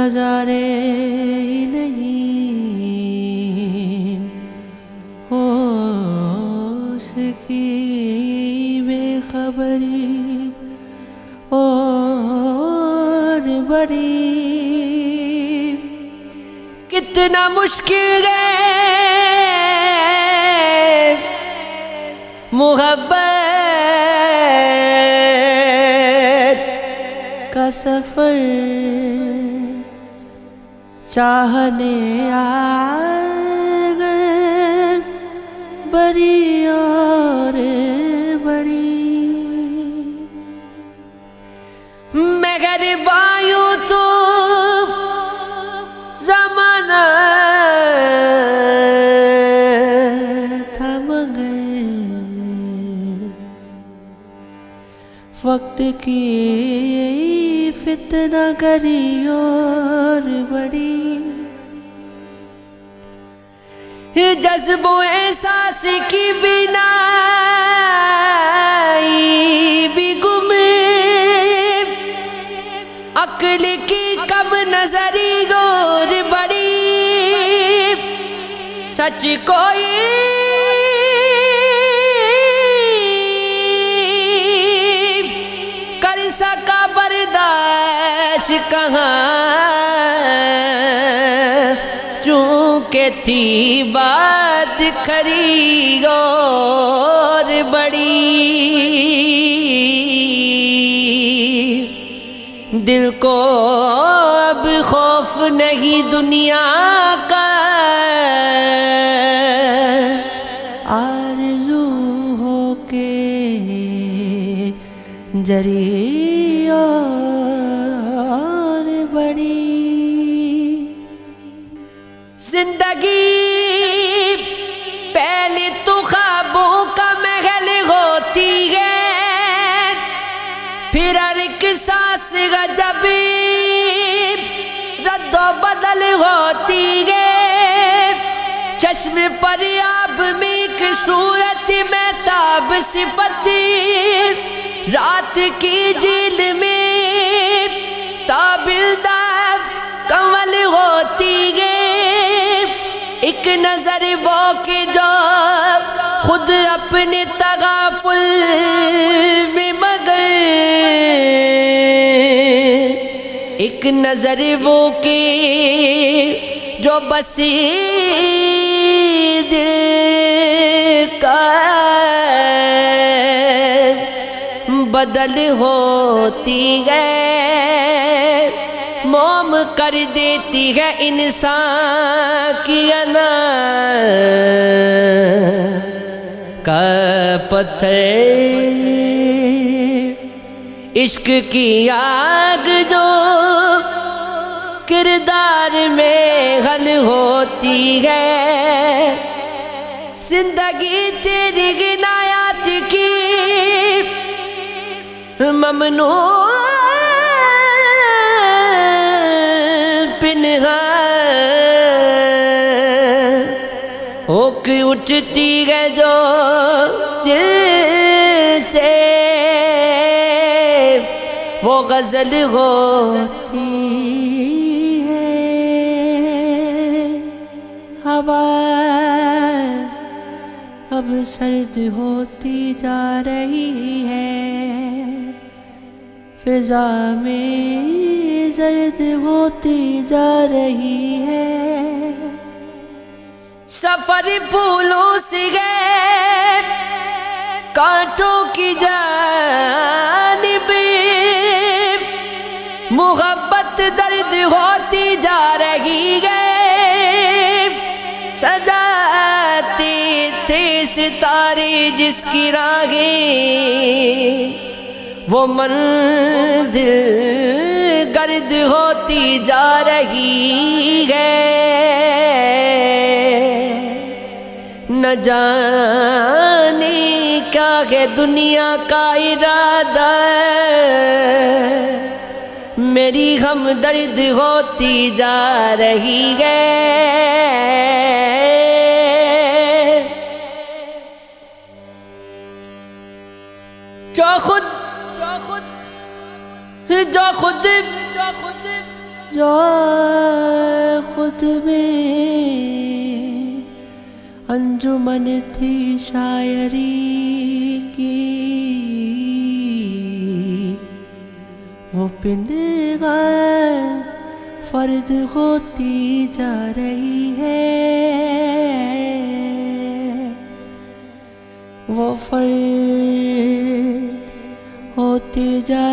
نظارے ہی نہیں، ہوش کی بے خبری اور بڑی. کتنا مشکل ہے محبت کا سفر، چاہنے آگئے بڑی اور بڑی. مہربانیوں تو زمانہ تھا مگر وقت کی فتنہ گری اور بڑی. جذب و احساس کی بینائی بھی گم، عقل کی کم نظری اور بڑی. سچ کوئی کر سکا برداشت کہاں، چونکہ تھی بات کھری اور بڑی. دل کو اب خوف نہیں دنیا کا، آرزو ہو کے جری اور بڑی. زندگی پہلے تو خوابوں کا محل ہوتی ہے، پھر ہر ایک سانس جب رد و بدل ہوتی ہے. چشم پر آب میں ایک صورت میں تاب صفتی، رات کی جھیل میں تابلدار کنول ہوتی ہے. ایک نظر وہ کہ جو خود اپنے تغافل میں مگر، ایک نظر وہ کہ جو بسی دل کا بدل ہوتی ہے، موم کر دیتی ہے انسان کی انا کا پتھر. عشق کی آگ جو کردار میں حل ہوتی ہے، زندگی تیری عنایات کی ممنوع پنہان ہو کے اٹھتی ہے جو دل سے، وہ غزل ہوتی ہے. ہوا اب سرد ہوتی جا رہی ہے، فضا میں زرد ہوتی جا رہی ہے. سفر پھولوں سے گئے کانٹوں کی جانب، محبت درد ہوتی جا رہی ہے. سجاتے تھے ستارے جس کی راہیں، وہ منزل گرد ہوتی جا رہی ہے. نہ جانے کیا ہے دنیا کا ارادہ، میری ہمدرد ہوتی جا رہی ہے. جو خود جو خود میں انجمن تھی شاعری کی، وہ پن غیر فرد ہوتی جا رہی ہے، وہ فرد ہوتی جا